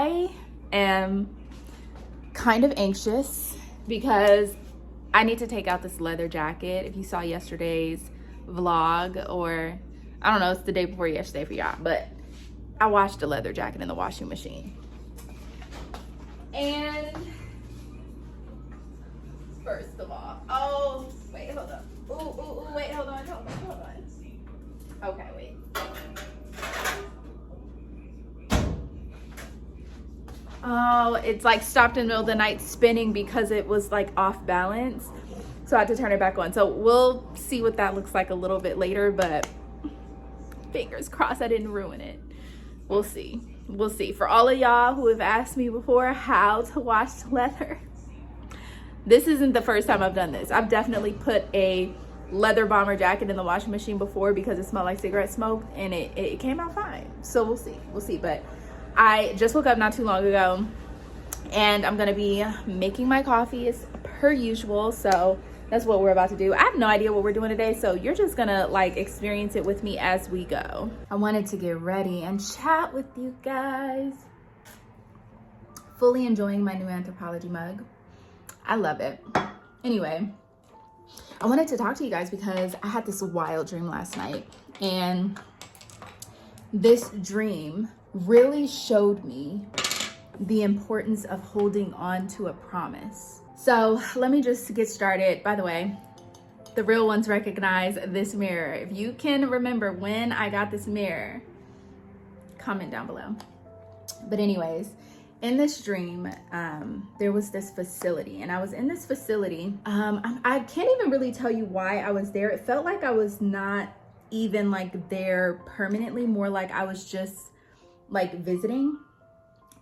I am kind of anxious because I need to take out this leather jacket. If you saw yesterday's vlog, or I don't know, it's the day before yesterday for y'all, but I washed the leather jacket in the washing machine. And first of all, oh, wait, hold on. Ooh, wait, hold on. Okay, wait. Oh, it's like stopped in the middle of the night spinning because it was like off balance. So I had to turn it back on. So we'll see what that looks like a little bit later, but fingers crossed I didn't ruin it. We'll see. We'll see. For all of y'all who have asked me before how to wash leather, this isn't the first time I've done this. I've definitely put a leather bomber jacket in the washing machine before because it smelled like cigarette smoke, and it came out fine. So we'll see. But I just woke up not too long ago, and I'm gonna be making my coffee as per usual. So that's what we're about to do. I have no idea what we're doing today, so you're just gonna like experience it with me as we go. I wanted to get ready and chat with you guys. Fully enjoying my new Anthropology mug. I love it. Anyway, I wanted to talk to you guys because I had this wild dream last night, and this dream really showed me the importance of holding on to a promise. So let me just get started. By the way, the real ones recognize this mirror. If you can remember when I got this mirror, comment down below. But anyways, in this dream, there was this facility, and I was in this facility. I can't even really tell you why I was there. It felt like I was not even like there permanently, more like I was just like visiting,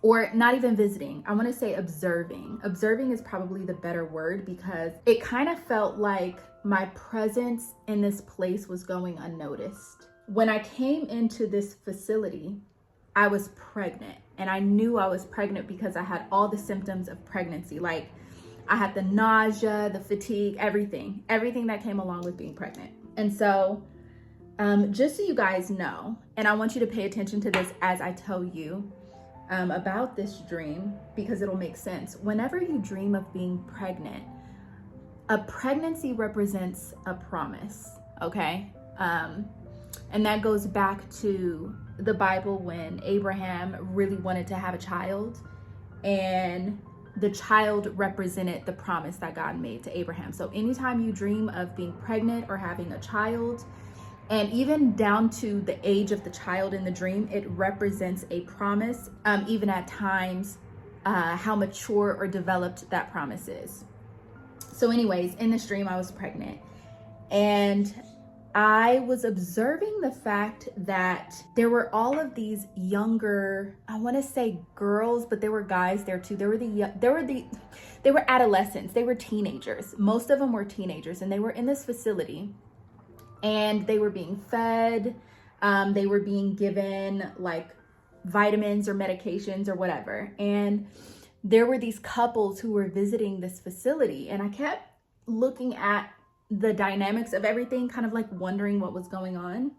or not even visiting. I want to say observing. Observing is probably the better word, because it kind of felt like my presence in this place was going unnoticed. When I came into this facility, I was pregnant, and I knew I was pregnant because I had all the symptoms of pregnancy. Like I had the nausea, the fatigue, everything that came along with being pregnant. And so just so you guys know, and I want you to pay attention to this as I tell you about this dream, because it'll make sense. Whenever you dream of being pregnant, a pregnancy represents a promise, okay? And that goes back to the Bible when Abraham really wanted to have a child, and the child represented the promise that God made to Abraham. So anytime you dream of being pregnant or having a child, and even down to the age of the child in the dream, it represents a promise, even at times, how mature or developed that promise is. So anyways, in this dream, I was pregnant, and I was observing the fact that there were all of these younger, I want to say girls, but there were guys there too. They were adolescents. They were teenagers. Most of them were teenagers, and they were in this facility, and they were being fed. They were being given like vitamins or medications or whatever. And there were these couples who were visiting this facility, and I kept looking at the dynamics of everything, kind of like wondering what was going on.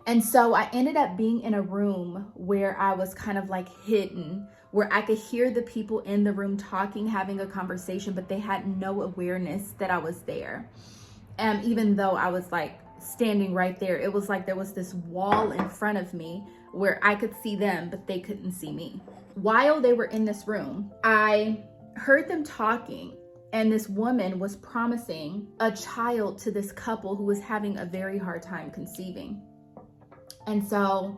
And so I ended up being in a room where I was kind of like hidden, where I could hear the people in the room talking, having a conversation, but they had no awareness that I was there. And even though I was like standing right there, it was like there was this wall in front of me where I could see them, but they couldn't see me. While they were in this room, I heard them talking, and this woman was promising a child to this couple who was having a very hard time conceiving. And so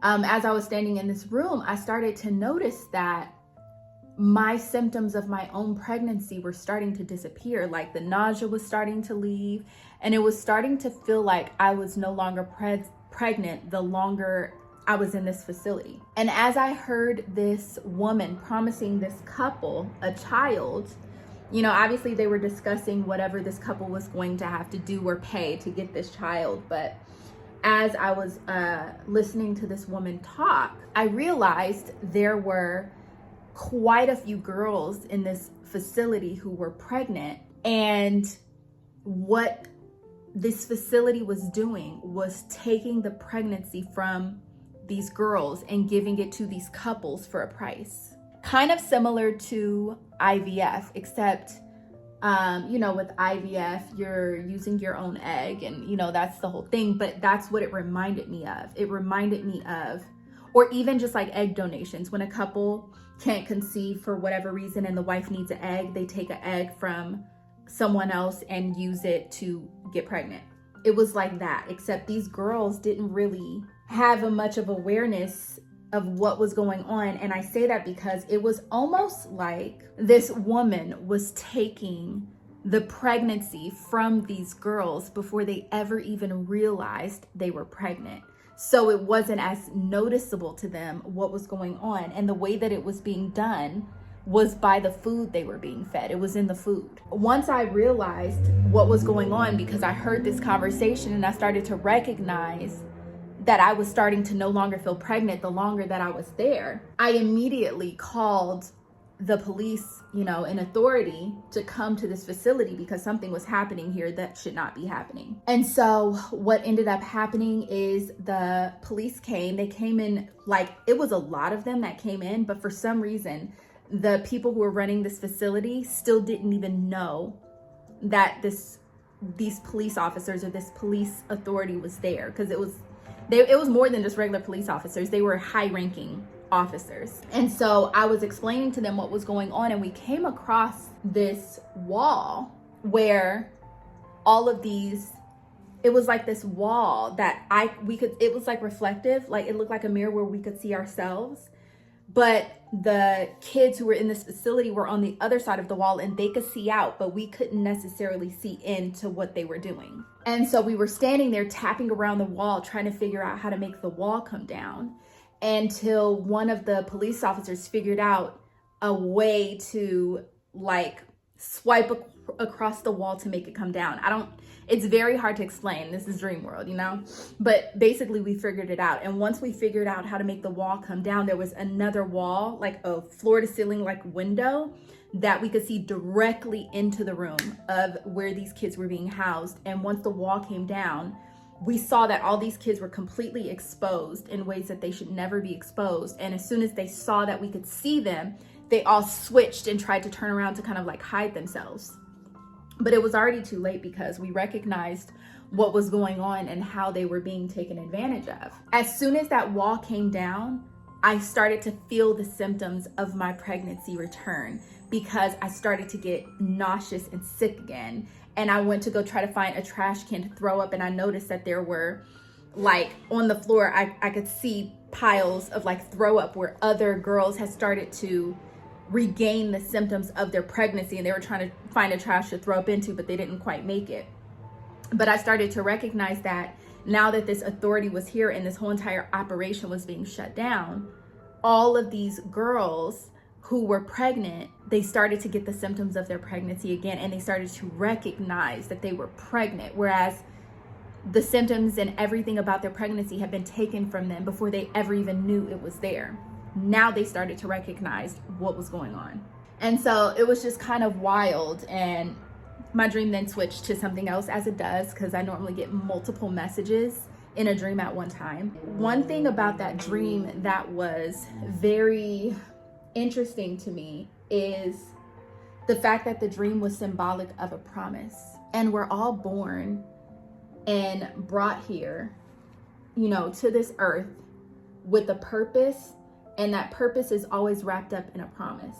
as I was standing in this room, I started to notice that my symptoms of my own pregnancy were starting to disappear. Like the nausea was starting to leave, and it was starting to feel like I was no longer pregnant the longer I was in this facility. And as I heard this woman promising this couple a child, you know, obviously they were discussing whatever this couple was going to have to do or pay to get this child. But as I was listening to this woman talk, I realized there were quite a few girls in this facility who were pregnant. And what this facility was doing was taking the pregnancy from these girls and giving it to these couples for a price. Kind of similar to IVF, except with IVF, you're using your own egg and, that's the whole thing. But that's what it reminded me of. It reminded me of, or even just like egg donations. When a couple can't conceive for whatever reason and the wife needs an egg, they take an egg from someone else and use it to get pregnant. It was like that, except these girls didn't really have much of awareness of what was going on. And I say that because it was almost like this woman was taking the pregnancy from these girls before they ever even realized they were pregnant. So it wasn't as noticeable to them what was going on. And the way that it was being done was by the food they were being fed. It was in the food. Once I realized what was going on, because I heard this conversation and I started to recognize that I was starting to no longer feel pregnant the longer that I was there, I immediately called the police, an authority to come to this facility because something was happening here that should not be happening. And so what ended up happening is the police came. They came in, it was a lot of them that came in, but for some reason, the people who were running this facility still didn't even know that these police officers or this police authority was there, because it was more than just regular police officers. They were high-ranking officers. And so I was explaining to them what was going on, and we came across this wall where all of these, it was like this wall that it was like reflective, like it looked like a mirror where we could see ourselves. But the kids who were in this facility were on the other side of the wall and they could see out, but we couldn't necessarily see into what they were doing. And so we were standing there tapping around the wall, trying to figure out how to make the wall come down, until one of the police officers figured out a way to swipe across the wall to make it come down. It's very hard to explain. This is dream world, but basically we figured it out. And once we figured out how to make the wall come down, there was another wall, like a floor to ceiling, window that we could see directly into the room of where these kids were being housed. And once the wall came down, we saw that all these kids were completely exposed in ways that they should never be exposed. And as soon as they saw that we could see them, they all switched and tried to turn around to kind of hide themselves. But it was already too late because we recognized what was going on and how they were being taken advantage of. As soon as that wall came down, I started to feel the symptoms of my pregnancy return, because I started to get nauseous and sick again. And I went to go try to find a trash can to throw up, and I noticed that there were on the floor, I could see piles of throw up where other girls had started to regain the symptoms of their pregnancy, and they were trying to find a trash to throw up into, but they didn't quite make it. But I started to recognize that now that this authority was here and this whole entire operation was being shut down, all of these girls who were pregnant, they started to get the symptoms of their pregnancy again, and they started to recognize that they were pregnant, whereas the symptoms and everything about their pregnancy had been taken from them before they ever even knew it was there. Now they started to recognize what was going on. And so it was just kind of wild. And my dream then switched to something else, as it does, because I normally get multiple messages in a dream at one time. One thing about that dream that was very interesting to me is the fact that the dream was symbolic of a promise. And we're all born and brought here, to this earth with a purpose. And that purpose is always wrapped up in a promise.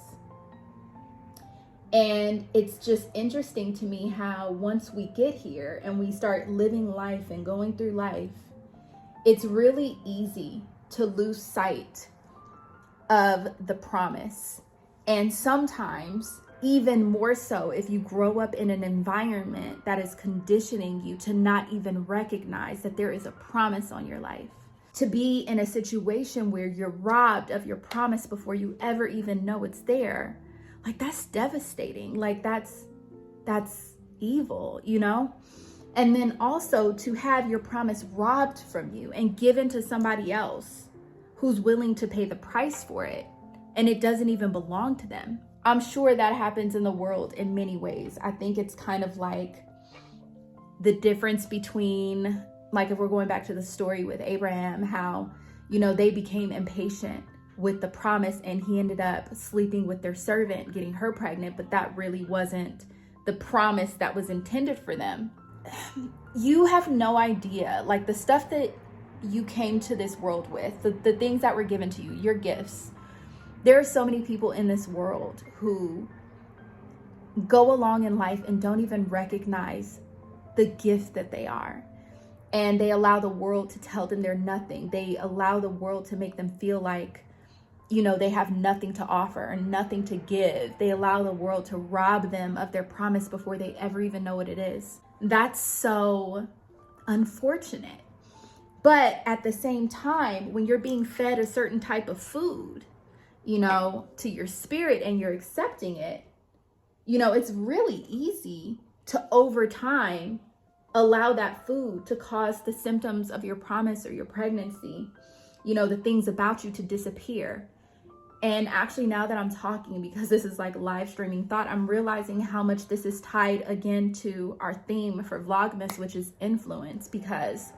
And it's just interesting to me how once we get here and we start living life and going through life, it's really easy to lose sight of the promise. And sometimes even more so if you grow up in an environment that is conditioning you to not even recognize that there is a promise on your life. To be in a situation where you're robbed of your promise before you ever even know it's there, that's devastating. That's evil, And then also to have your promise robbed from you and given to somebody else who's willing to pay the price for it, and it doesn't even belong to them. I'm sure that happens in the world in many ways. I think it's kind of like the difference between, if we're going back to the story with Abraham, how, they became impatient with the promise, and he ended up sleeping with their servant, getting her pregnant, but that really wasn't the promise that was intended for them. You have no idea, like the stuff that you came to this world with, the things that were given to you, your gifts. There are so many people in this world who go along in life and don't even recognize the gift that they are. And they allow the world to tell them they're nothing. They allow the world to make them feel like, they have nothing to offer or nothing to give. They allow the world to rob them of their promise before they ever even know what it is. That's so unfortunate. But at the same time, when you're being fed a certain type of food, to your spirit, and you're accepting it, it's really easy to, over time, allow that food to cause the symptoms of your promise or your pregnancy, the things about you to disappear. And actually, now that I'm talking, because this is like live streaming thought, I'm realizing how much this is tied again to our theme for Vlogmas, which is influence. Because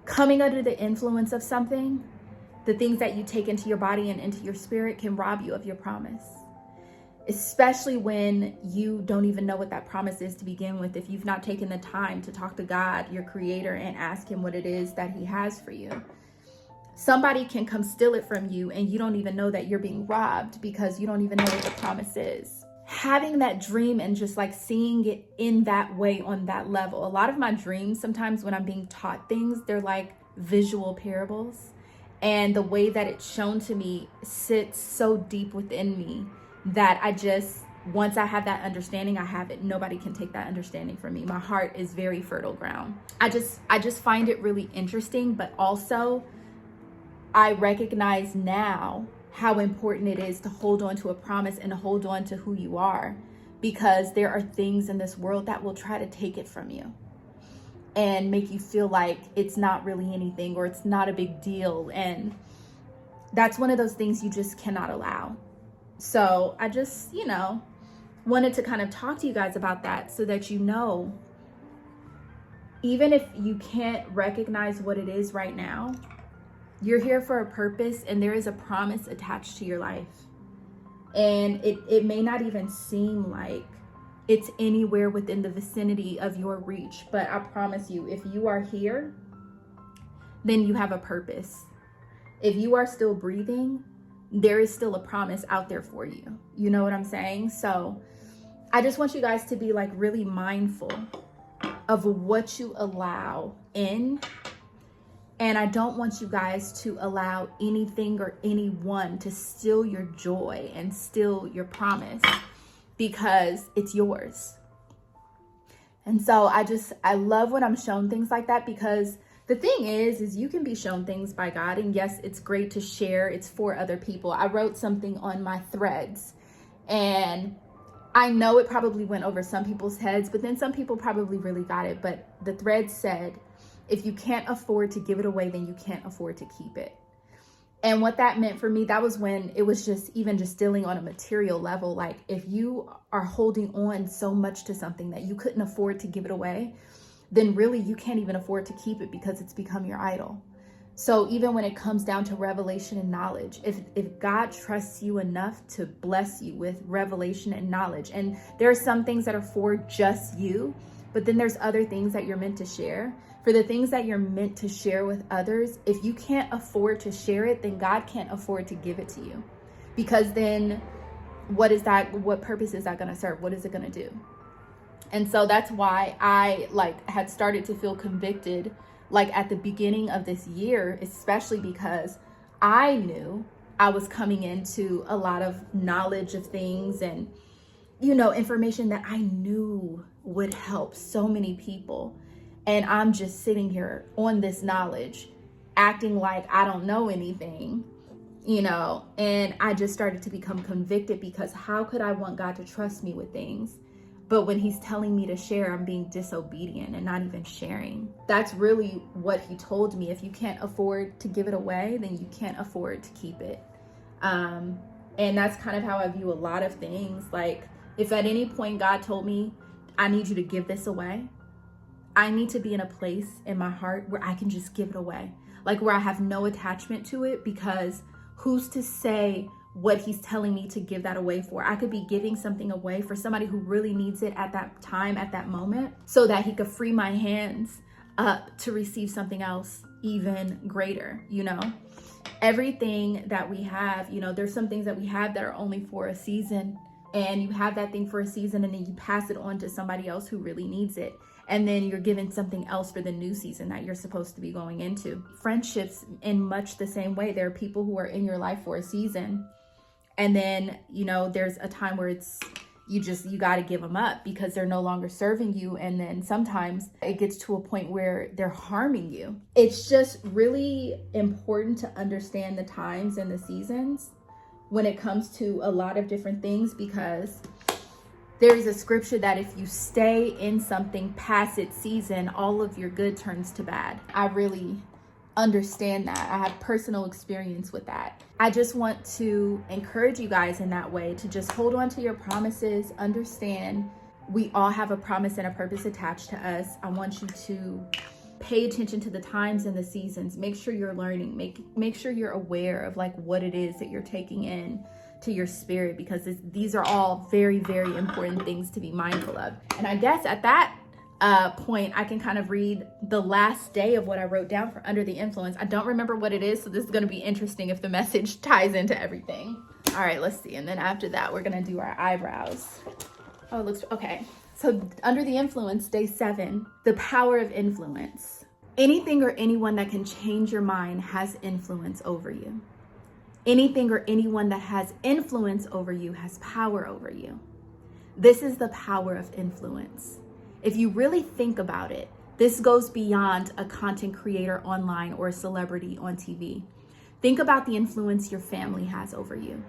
coming under the influence of something, the things that you take into your body and into your spirit can rob you of your promise. Especially when you don't even know what that promise is to begin with. If you've not taken the time to talk to God, your creator, and ask him what it is that he has for you. Somebody can come steal it from you, and you don't even know that you're being robbed because you don't even know what the promise is. Having that dream and just like seeing it in that way, on that level. A lot of my dreams, sometimes when I'm being taught things, they're like visual parables. And the way that it's shown to me sits so deep within me that once I have that understanding, I have it. Nobody can take that understanding from me. My heart is very fertile ground. I just find it really interesting, but also I recognize now how important it is to hold on to a promise and to hold on to who you are, because there are things in this world that will try to take it from you and make you feel like it's not really anything, or it's not a big deal. And that's one of those things you just cannot allow. So I just, wanted to kind of talk to you guys about that, so that even if you can't recognize what it is right now, you're here for a purpose, and there is a promise attached to your life. And it may not even seem like it's anywhere within the vicinity of your reach, but I promise you, if you are here, then you have a purpose. If you are still breathing, there is still a promise out there for you. You know what I'm saying? So I just want you guys to be like really mindful of what you allow in. And I don't want you guys to allow anything or anyone to steal your joy and steal your promise, because it's yours. And so I love when I'm shown things like that, because the thing is you can be shown things by God, and yes, it's great to share. It's for other people. I wrote something on my threads, and I know it probably went over some people's heads, but then some people probably really got it. But the thread said, if you can't afford to give it away, then you can't afford to keep it. And what that meant for me, that was when it was just dealing on a material level. Like, if you are holding on so much to something that you couldn't afford to give it away, then really you can't even afford to keep it, because it's become your idol. So even when it comes down to revelation and knowledge, if God trusts you enough to bless you with revelation and knowledge, and there are some things that are for just you, but then there's other things that you're meant to share. For the things that you're meant to share with others, if you can't afford to share it, then God can't afford to give it to you. Because then what purpose is that going to serve? What is it going to do? And so that's why I had started to feel convicted at the beginning of this year, especially because I knew I was coming into a lot of knowledge of things and, information that I knew would help so many people. And I'm just sitting here on this knowledge, acting like I don't know anything, and I just started to become convicted, because how could I want God to trust me with things? But when he's telling me to share, I'm being disobedient and not even sharing. That's really what he told me. If you can't afford to give it away, then you can't afford to keep it. And that's kind of how I view a lot of things. Like, if at any point God told me, I need you to give this away, I need to be in a place in my heart where I can just give it away. like where I have no attachment to it, because who's to say what he's telling me to give that away for? I could be giving something away for somebody who really needs it at that time, at that moment, so that he could free my hands up to receive something else even greater, you know? Everything that we have, you know, there's some things that we have that are only for a season, and you have that thing for a season and then you pass it on to somebody else who really needs it. And then you're given something else for the new season that you're supposed to be going into. Friendships, in much the same way, there are people who are in your life for a season, and then, you know, there's a time where it's, you got to give them up because they're no longer serving you. And then sometimes it gets to a point where they're harming you. It's just really important to understand the times and the seasons when it comes to a lot of different things, because there is a scripture that if you stay in something past its season, all of your good turns to bad. I really understand that. I have personal experience with that. I just want to encourage you guys in that way to just hold on to your promises. Understand we all have a promise and a purpose attached to us. I want you to pay attention to the times and the seasons. Make sure you're learning. Make sure you're aware of like what it is that you're taking in to your spirit, because these are all very, very important things to be mindful of. And I guess at that point, I can kind of read the last day of what I wrote down for Under the Influence. I don't remember what it is, so this is going to be interesting if the message ties into everything. All right, let's see. And then after that, we're going to do our eyebrows. Oh, it looks okay. So Under the Influence, day 7, the power of influence. Anything or anyone that can change your mind has influence over you. Anything or anyone that has influence over you has power over you. This is the power of influence. If you really think about it, this goes beyond a content creator online or a celebrity on TV. Think about the influence your family has over you.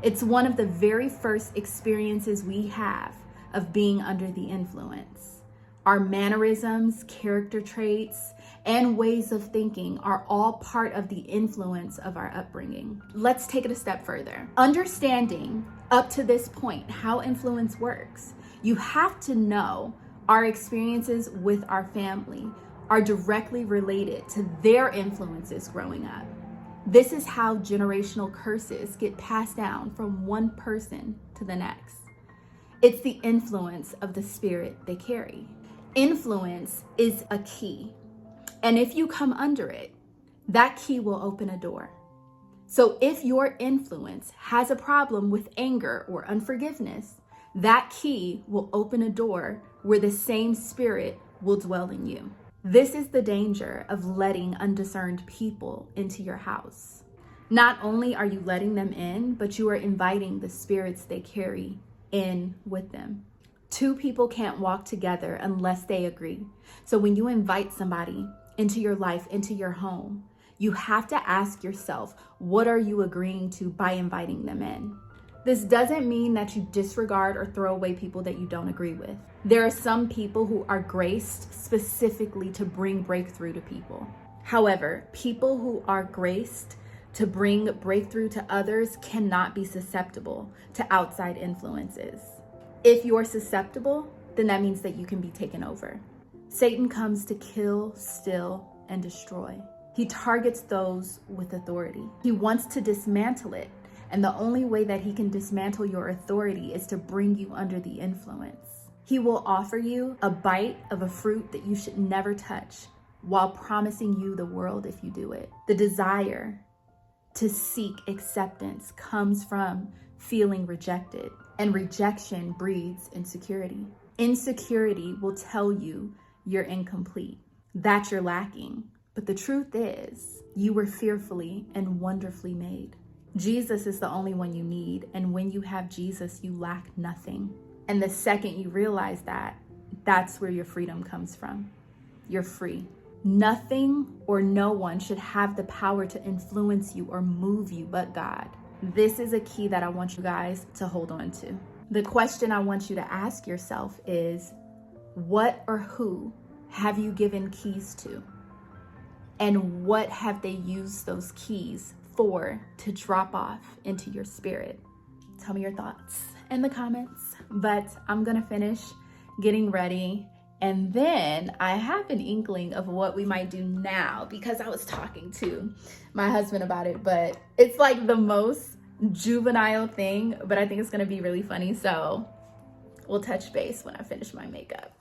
It's one of the very first experiences we have of being under the influence. Our mannerisms, character traits, and ways of thinking are all part of the influence of our upbringing. Let's take it a step further. Understanding up to this point how influence works, you have to know our experiences with our family are directly related to their influences growing up. This is how generational curses get passed down from one person to the next. It's the influence of the spirit they carry. Influence is a key. And if you come under it, that key will open a door. So if your influence has a problem with anger or unforgiveness, that key will open a door where the same spirit will dwell in you. This is the danger of letting undiscerned people into your house. Not only are you letting them in, but you are inviting the spirits they carry in with them. Two people can't walk together unless they agree. So when you invite somebody into your life, into your home, you have to ask yourself, what are you agreeing to by inviting them in? This doesn't mean that you disregard or throw away people that you don't agree with. There are some people who are graced specifically to bring breakthrough to people. However, people who are graced to bring breakthrough to others cannot be susceptible to outside influences. If you're susceptible, then that means that you can be taken over. Satan comes to kill, steal, and destroy. He targets those with authority. He wants to dismantle it. And the only way that he can dismantle your authority is to bring you under the influence. He will offer you a bite of a fruit that you should never touch while promising you the world if you do it. The desire to seek acceptance comes from feeling rejected, and rejection breeds insecurity. Insecurity will tell you you're incomplete, that you're lacking. But the truth is, you were fearfully and wonderfully made. Jesus is the only one you need. And when you have Jesus, you lack nothing. And the second you realize that, that's where your freedom comes from. You're free. Nothing or no one should have the power to influence you or move you but God. This is a key that I want you guys to hold on to. The question I want you to ask yourself is, what or who have you given keys to? And what have they used those keys for to drop off into your spirit? Tell me your thoughts in the comments. But I'm gonna finish getting ready And then I have an inkling of what we might do now because I was talking to my husband about it, but it's like the most juvenile thing, but I think it's gonna be really funny. So we'll touch base when I finish my makeup.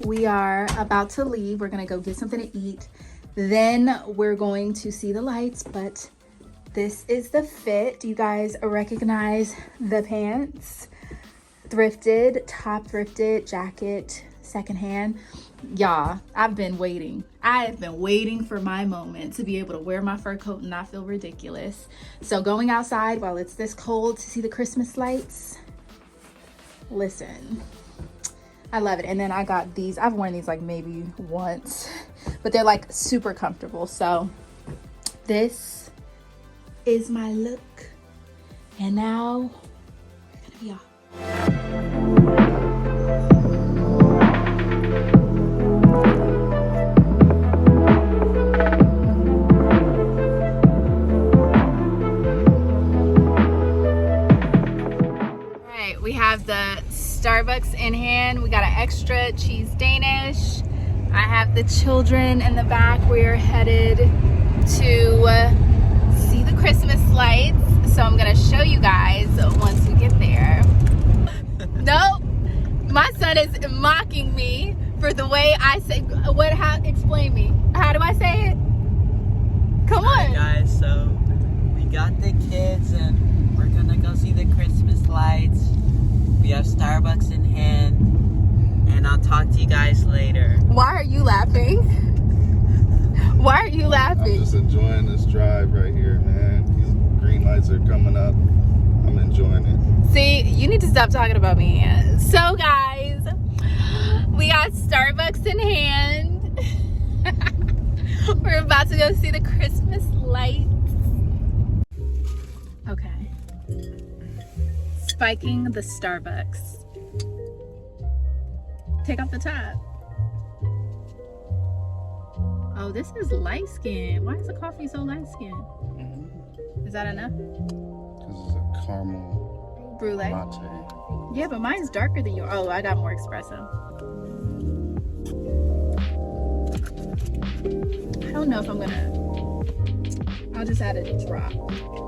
We are about to leave. We're gonna go get something to eat. Then we're going to see the lights, but this is the fit. Do you guys recognize the pants? Thrifted, top thrifted, jacket, secondhand. Y'all, I've been waiting. I have been waiting for my moment to be able to wear my fur coat and not feel ridiculous. So going outside while it's this cold to see the Christmas lights, listen, I love it. And then I got these. I've worn these like maybe once, but they're like super comfortable. So this is my look. And now we're gonna be off. All right, we have the Starbucks in hand. We got an extra cheese Danish. I have the children in the back. We're headed to see the Christmas lights. So I'm gonna show you guys once we get there. Nope, my son is mocking me for the way I say, explain me. How do I say it? Come on. Hi guys, so we got the kids and we're gonna go see the Christmas lights. We have Starbucks in hand, and I'll talk to you guys later. Why are you laughing? Why are you laughing? I'm just enjoying this drive right here, man. These green lights are coming up. I'm enjoying it. See, you need to stop talking about me. So guys, we got Starbucks in hand. We're about to go see the Christmas lights. Okay. Spiking the Starbucks. Take off the top. Oh, this is light skin. Why is the coffee so light skin? Is that enough? This is a caramel Brulee. latte. Yeah, but mine's darker than yours. Oh, I got more espresso. I don't know if I'm gonna. I'll just add a drop.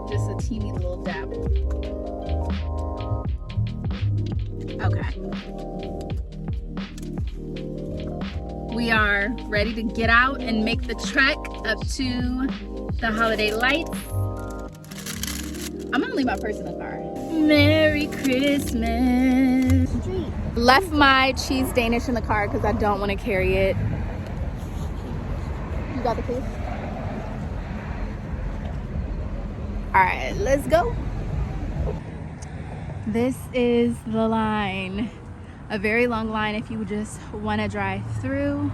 Just a teeny little dabble. Okay. We are ready to get out and make the trek up to the holiday lights. I'm gonna leave my purse in the car. Merry Christmas. Left my cheese Danish in the car because I don't want to carry it. You got the keys? All right, let's go. This is the line. A very long line if you just want to drive through.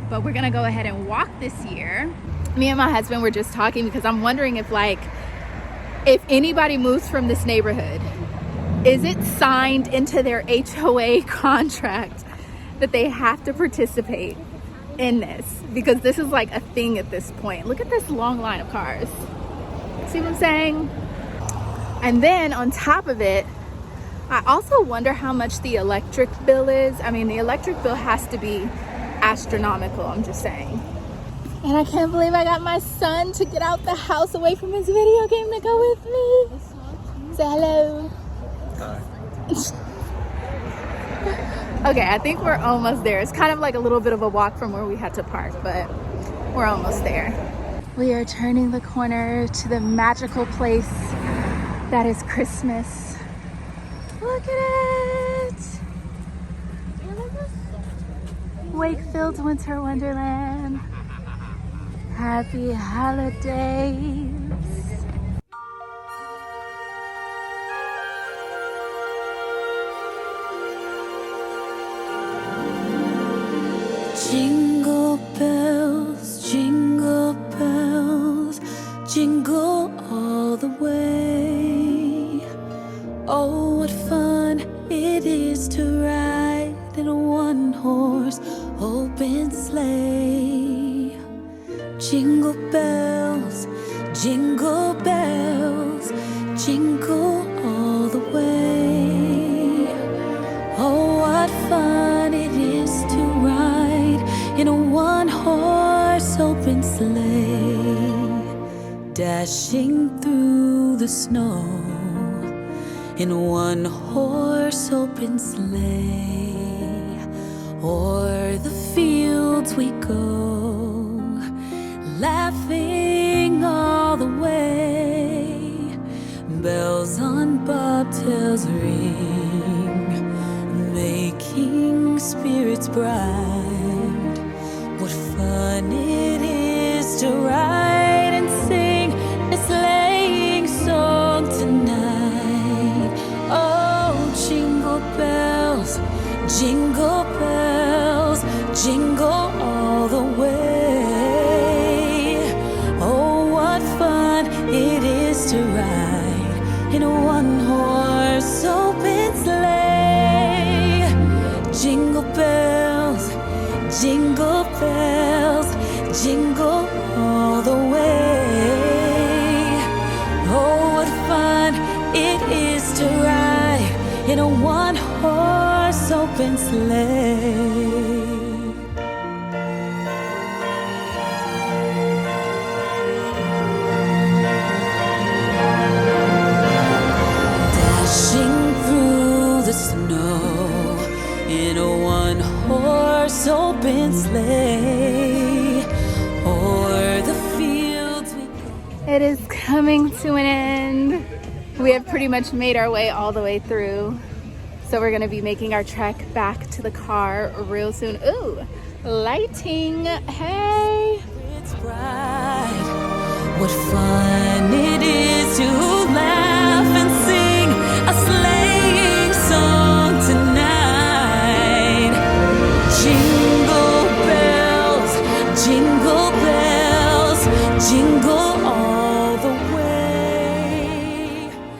But we're gonna go ahead and walk this year. Me and my husband were just talking because I'm wondering if anybody moves from this neighborhood, is it signed into their HOA contract that they have to participate in this? Because this is like a thing at this point. Look at this long line of cars. See what I'm saying? And then on top of it, I also wonder how much the electric bill is. I mean, the electric bill has to be astronomical, I'm just saying. And I can't believe I got my son to get out the house away from his video game to go with me. Say hello. Okay, I think we're almost there. It's kind of like a little bit of a walk from where we had to park, but we're almost there. We are turning the corner to the magical place that is Christmas. Look at it! Wakefield's Winter Wonderland. Happy holidays. Jingle bells, jingle all the way. Oh, what fun it is to ride in a one-horse open sleigh. Jingle bells, jingle all the way. Oh, what fun it is to ride in a one-horse open sleigh, dashing through the snow in a one-horse open sleigh. O'er the fields we go, laughing all the way. Bells on bobtails ring, making spirits bright. What fun it is to ride and sing a sleighing song tonight. Oh, jingle bells, jingle all the way. Oh, what fun it is to ride in a one-horse open sleigh. Jingle bells, jingle all the way. Oh, what fun it is to ride in a one-horse open sleigh. Dashing through the snow in a one-horse open sleigh, o'er the fields we go. It is coming to an end. We have pretty much made our way all the way through. So we're gonna be making our trek back to the car real soon. Ooh, lighting, hey. It's bright. What fun it is to laugh and sing a sleighing song tonight. Jingle bells, jingle